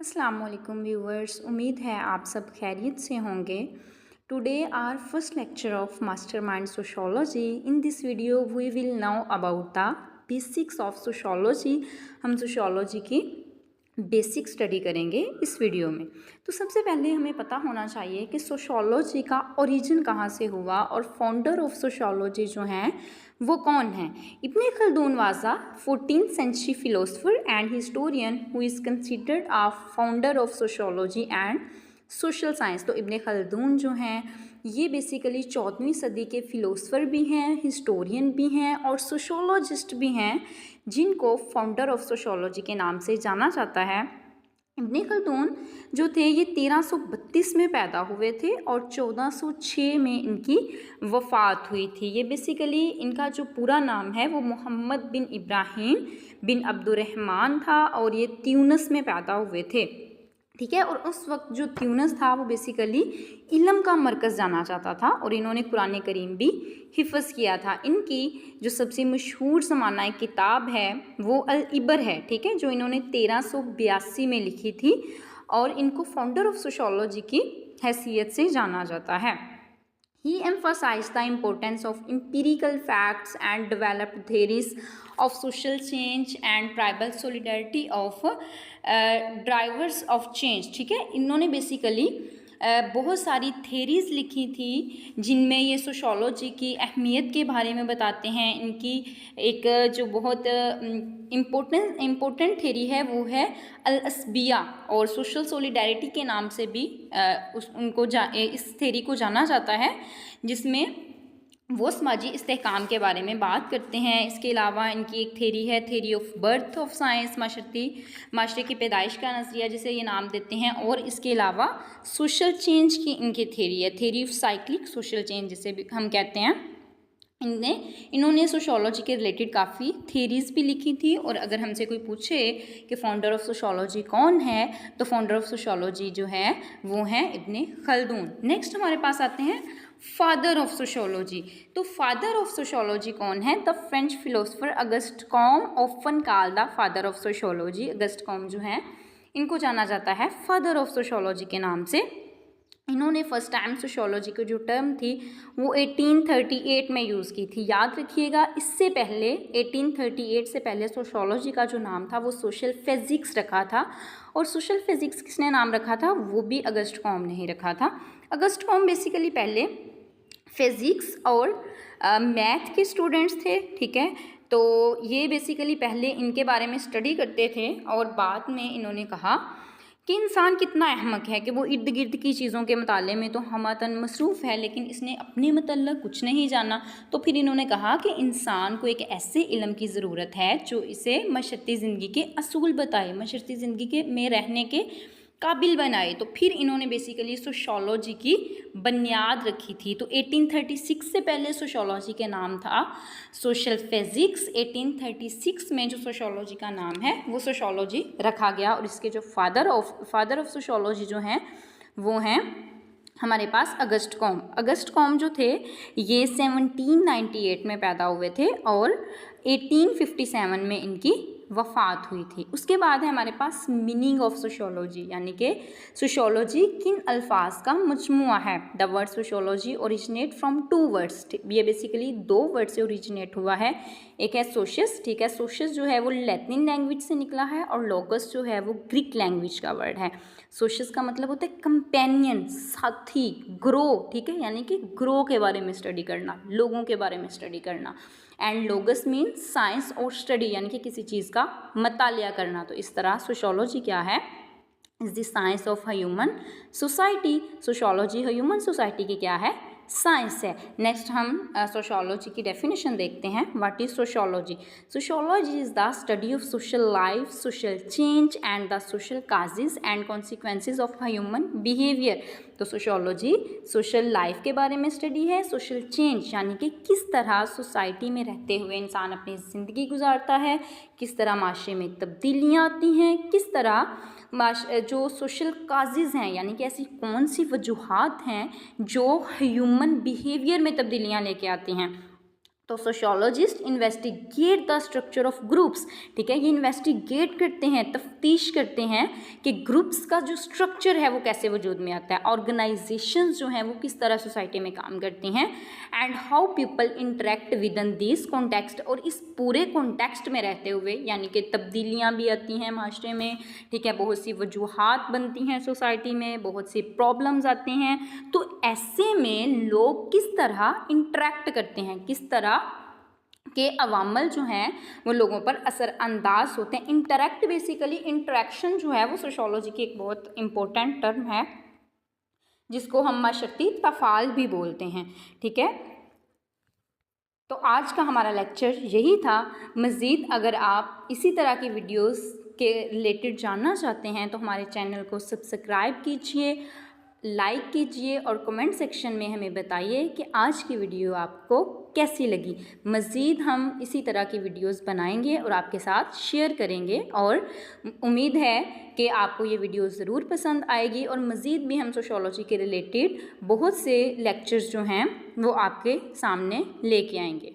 अस्सलामुअलैकुम व्यूवर्स, उम्मीद है आप सब खैरियत से होंगे। Today our first lecture of Mastermind sociology. In this video we will now about the basics of sociology. हम सोशियोलॉजी की बेसिक स्टडी करेंगे इस वीडियो में। तो सबसे पहले हमें पता होना चाहिए कि सोशियोलॉजी का ओरिजिन कहाँ से हुआ और फाउंडर ऑफ सोशियोलॉजी जो हैं वो कौन हैं। Ibn Khaldun was a 14th century philosopher and historian who is considered a founder of sociology and social science. तो इब्न खल्दून जो हैं ये बेसिकली 14वीं सदी के फ़िलोसफर भी हैं, हिस्टोरियन भी हैं और सोशियोलॉजिस्ट भी हैं, जिनको फाउंडर ऑफ सोशियोलॉजी के नाम से जाना जाता है। इब्न खल्दून जो थे ये 1332 में पैदा हुए थे और 1406 में इनकी वफ़ात हुई थी। ये बेसिकली इनका जो पूरा नाम है वो मोहम्मद बिन इब्राहिम बिन अब्दुर्रहमान था और ये ट्यूनिस में पैदा हुए थे। ठीक है, और उस वक्त जो ट्यूनिस था वो बेसिकली इल्म का मरकज़ जाना जाता था और इन्होंने कुरान करीम भी हिफ़्ज़ किया था। इनकी जो सबसे मशहूर ज़माना किताब है वो अल इबर है, ठीक है, जो इन्होंने 1382 में लिखी थी और इनको फाउंडर ऑफ सोशियोलॉजी की हैसियत से जाना जाता है। He emphasized the importance of empirical facts and developed theories of social change and tribal solidarity of drivers of change। ठीक है, इन्होंने बेसिकली बहुत सारी थेरीज़ लिखी थी जिनमें ये सोशियोलॉजी की अहमियत के बारे में बताते हैं। इनकी एक जो बहुत इम्पोर्टेंट थेरी है वो है अल असबिया और सोशल सॉलिडारिटी के नाम से भी इस थेरी को जाना जाता है, जिसमें वो समाजी इस्तेहकाम के बारे में बात करते हैं। इसके अलावा इनकी एक थेरी है theory of birth of science, माशरे की पैदाइश का नज़रिया जिसे ये नाम देते हैं। और इसके अलावा सोशल चेंज की इनकी थेरी है theory of cyclic social change जिसे भी हम कहते हैं। इन्होंने सोशियोलॉजी के रिलेटेड काफ़ी थेरीज़ भी लिखी थी। और अगर हमसे कोई पूछे कि फाउंडर ऑफ सोशियोलॉजी कौन है तो फाउंडर ऑफ सोशियोलॉजी जो है वो हैं इब्न खल्दून। नेक्स्ट हमारे पास आते हैं फादर ऑफ सोशियोलॉजी। तो फादर ऑफ सोशियोलॉजी कौन है? The French philosopher August com often called the father of sociology. August com जो हैं इनको जाना जाता है फादर ऑफ सोशियोलॉजी के नाम से। इन्होंने फर्स्ट टाइम सोशियोलॉजी की जो टर्म थी वो 1838 में यूज़ की थी। याद रखिएगा, इससे पहले 1838 से पहले सोशियोलॉजी का जो नाम था वो सोशल फिज़िक्स रखा था और सोशल फिज़िक्स किसने नाम रखा था? वो भी अगस्ट कॉम ने ही रखा था। अगस्ट कॉम बेसिकली पहले फिज़िक्स और मैथ के स्टूडेंट्स थे, ठीक है। तो ये बेसिकली पहले इनके बारे में स्टडी करते थे और बाद में इन्होंने कहा कि इंसान कितना अहमक है कि वो इर्द गिर्द की चीज़ों के मुताले में तो हमतन मसरूफ़ है, लेकिन इसने अपने मतलब कुछ नहीं जाना। तो फिर इन्होंने कहा कि इंसान को एक ऐसे इल्म की ज़रूरत है जो इसे मशरती ज़िंदगी के असूल बताए, मशरती ज़िंदगी के में रहने के काबिल बनाए। तो फिर इन्होंने बेसिकली सोशियोलॉजी की बुनियाद रखी थी। तो 1836 से पहले सोशियोलॉजी के नाम था सोशल फिज़िक्स। 1836 में जो सोशियोलॉजी का नाम है वो सोशियोलॉजी रखा गया और इसके जो फादर ऑफ सोशियोलॉजी जो हैं वो हैं हमारे पास अगस्ट कॉम। अगस्ट कॉम जो थे ये 1798 में पैदा हुए थे और 1857 में इनकी वफ़ात हुई थी। उसके बाद है हमारे पास मीनिंग ऑफ सोशियोलॉजी, यानी कि सोशियोलॉजी किन अल्फाज का मजमुआ है। The word sociology originate from 2 words. ये बेसिकली 2 वर्ड से ओरिजिनेट हुआ है। एक है सोशियस, ठीक है, सोशियस जो है वो लैटिन लैंग्वेज से निकला है और लोगस जो है वो ग्रीक लैंग्वेज का वर्ड है। सोशियस का मतलब होता है कंपेनियन, साथी, ग्रो, ठीक है, यानी कि ग्रो के बारे में स्टडी करना, लोगों के बारे में स्टडी करना। एंड लोगस मीन साइंस और स्टडी, यानी कि किसी चीज़ का मतालिया करना। तो इस तरह सोशियोलॉजी क्या है? Is the science of human society. Sociology human society की क्या है? साइंस है। नेक्स्ट हम सोशियोलॉजी की डेफिनेशन देखते हैं। What is sociology? Sociology is the study of social life, social change and the social causes and consequences of human behaviour. तो sociology social life के बारे में स्टडी है, सोशल चेंज यानी कि किस तरह सोसाइटी में रहते हुए इंसान अपनी ज़िंदगी गुजारता है, किस तरह माशरे में तब्दीलियाँ आती हैं, किस तरह जो सोशल काजेज़ हैं यानी कि ऐसी कौन सी वजूहात हैं जो ह्यूमन बिहेवियर में तब्दीलियाँ लेके आती हैं। तो sociologist investigate the structure of groups, ठीक है, ये इन्वेस्टिगेट करते हैं, तफ्तीश करते हैं कि ग्रुप्स का जो स्ट्रक्चर है वो कैसे वजूद में आता है, ऑर्गेनाइजेशंस जो हैं वो किस तरह सोसाइटी में काम करती हैं, and how people interact with in this context, और इस पूरे कॉन्टेक्स्ट में रहते हुए यानी कि तब्दीलियाँ भी आती हैं माशरे में, ठीक है, बहुत सी वजूहात बनती हैं सोसाइटी में, बहुत सी प्रॉब्लम्स आते हैं, तो ऐसे में लोग किस तरह इंटरेक्ट करते हैं, किस तरह के अवामल जो हैं वो लोगों पर असरअंदाज होते हैं। इंटरेक्ट बेसिकली इंटरेक्शन जो है वो सोशियोलॉजी की एक बहुत इम्पोर्टेंट टर्म है जिसको हम माशरती तफ़ाल भी बोलते हैं, ठीक है। तो आज का हमारा लेक्चर यही था। मज़ीद अगर आप इसी तरह की वीडियोस के रिलेटेड जानना चाहते हैं तो हमारे चैनल को सब्सक्राइब कीजिए, लाइक कीजिए और कमेंट सेक्शन में हमें बताइए कि आज की वीडियो आपको कैसी लगी। मज़ीद हम इसी तरह की वीडियोस बनाएंगे और आपके साथ शेयर करेंगे, और उम्मीद है कि आपको ये वीडियो ज़रूर पसंद आएगी, और मज़ीद भी हम सोशियोलॉजी के रिलेटेड बहुत से लेक्चर्स जो हैं वो आपके सामने लेके आएंगे।